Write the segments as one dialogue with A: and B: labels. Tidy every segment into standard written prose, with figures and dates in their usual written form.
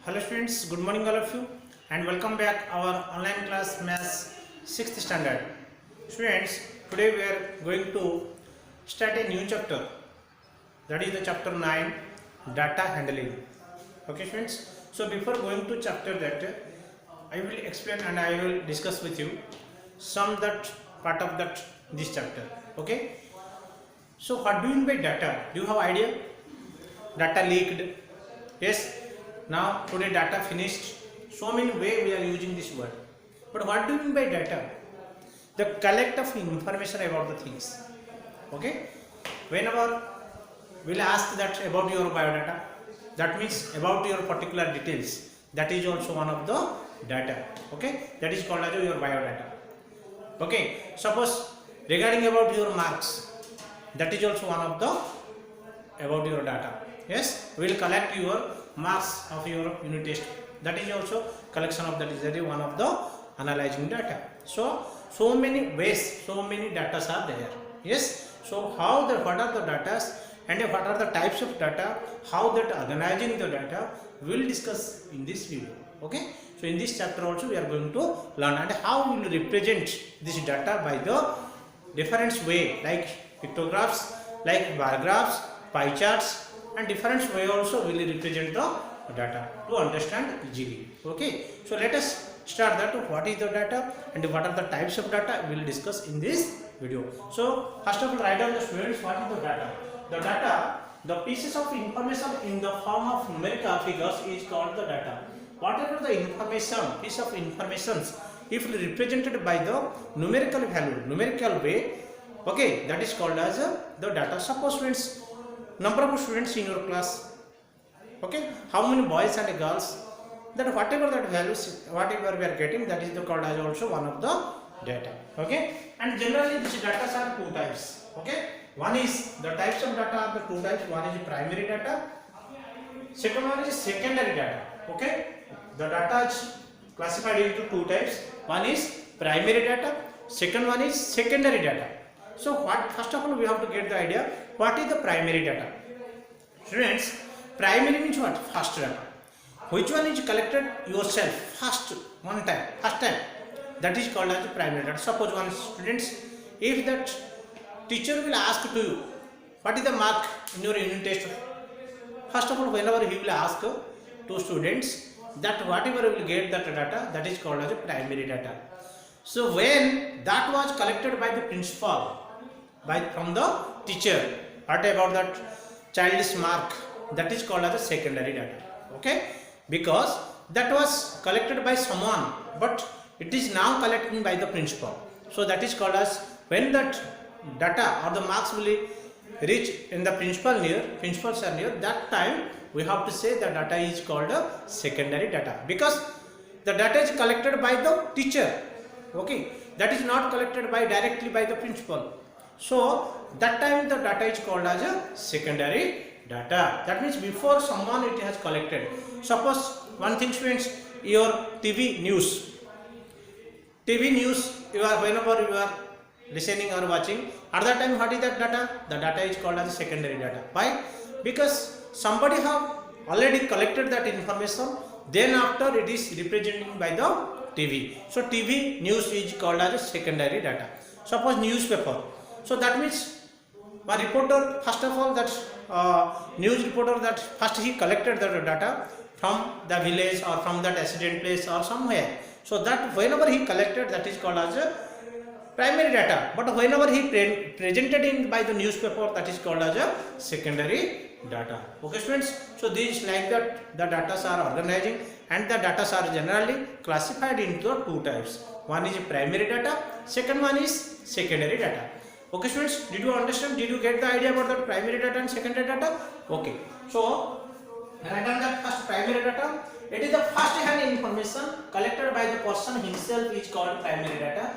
A: Hello students, good morning all of you and welcome back our online class Maths 6th standard. Students, today we are going to start a new chapter, that is the chapter 9, data handling. Okay students, so before going to chapter that I will explain and I will discuss with you some that part of that this chapter. Okay, so what do you mean by data? Do you have idea? Data leaked, yes. Now today data finished. So many way we are using this word. But what do you mean by data? The collect of information about the things. Okay. Whenever we'll ask that about your biodata, that means about your particular details. That is also one of the data. Okay. That is called as your biodata. Okay. Suppose regarding about your marks, that is also one of the about your data. Yes. We will collect your marks of your unit test, that is also collection of that is one of the analyzing data. So many ways, so many data are there. Yes, so how the what are the data and what are the types of data, how that organizing the data, we will discuss in this video. Okay, so in this chapter also we are going to learn and how we will represent this data by the different way, like pictographs, like bar graphs, pie charts, and different way also will represent the data to understand easily. Okay, so let us start that what is the data and what are the types of data we will discuss in this video. So first of all, write down the students what is the data. The data, the pieces of information in the form of numerical figures is called the data. Whatever the information, piece of information, if represented by the numerical value, numerical way, okay, that is called as the data. Suppose students, number of students in your class, okay, how many boys and girls, that whatever that values, whatever we are getting, that is the called as also one of the data. Okay, and generally these data are two types. Okay, one is the types of data are the two types. One is primary data, second one is secondary data. Okay, the data is classified into two types. One is primary data, second one is secondary data. So what, first of all we have to get the idea what is the primary data. Students, primary means what? First data. Which one is collected yourself first one time, first time, that is called as primary data. Suppose one students, if that teacher will ask to you what is the mark in your unit test, first of all whenever he will ask to students that whatever will get that data, that is called as primary data. So when that was collected by the principal, from the teacher, what about that child's mark, that is called as a secondary data. Okay, because that was collected by someone but it is now collected by the principal, so that is called as when that data or the marks will reach in the principals are near, that time we have to say the data is called a secondary data, because the data is collected by the teacher. Okay, that is not collected by directly by the principal, so that time the data is called as a secondary data. That means before someone it has collected. Suppose one thing students, your TV news, you are whenever you are listening or watching, at that time what is that data? The data is called as a secondary data. Why? Because somebody have already collected that information, then after it is representing by the TV. So TV news is called as a secondary data. Suppose newspaper, so that means a reporter, first of all, that news reporter, that first he collected the data from the village or from that accident place or somewhere. So that whenever he collected, that is called as a primary data. But whenever he presented in by the newspaper, that is called as a secondary data. Okay students, so these like that the data are organizing and the data are generally classified into two types. One is primary data, second one is secondary data. Okay students, did you understand? Did you get the idea about the primary data and secondary data? Okay, so write down that first primary data. It is the first hand information collected by the person himself is called primary data.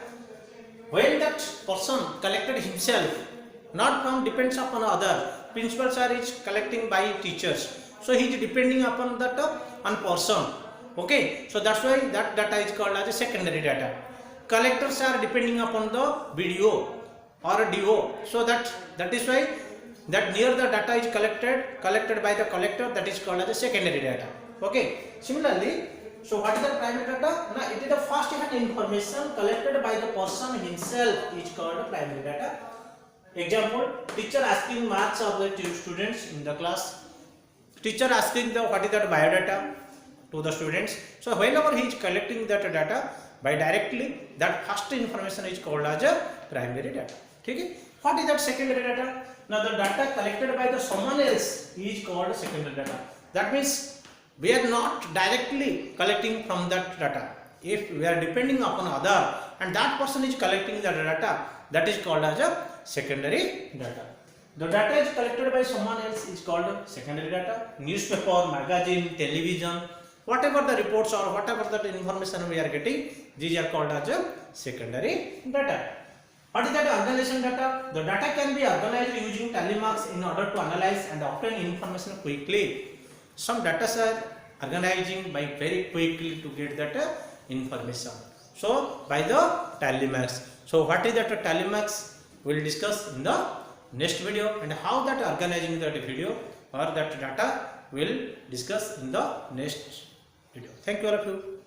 A: When that person collected himself, not from depends upon other, principals are is collecting by teachers, so he is depending upon that on person. Okay, so that's why that data is called as a secondary data. Collectors are depending upon the video or a DO, so that is why that near the data is collected by the collector, that is called as a secondary data. Okay. Similarly, so what is the primary data? Now it is the first hand information collected by the person himself is called primary data. Example: teacher asking marks of the students in the class. Teacher asking the what is that biodata to the students. So whenever he is collecting that data by directly, that first information is called as a primary data. Okay. What is that secondary data? Now the data collected by the someone else is called secondary data. That means we are not directly collecting from that data. If we are depending upon other and that person is collecting the data, that is called as a secondary data. The data is collected by someone else is called secondary data. Newspaper, magazine, television, whatever the reports or whatever the information we are getting, these are called as a secondary data. What is that organization data? The data can be organized using tally marks in order to analyze and obtain information quickly. Some data are organizing by very quickly to get that information. So by the tally marks. So what is that tally marks? We will discuss in the next video, and how that organizing that video or that data will discuss in the next video. Thank you all of you.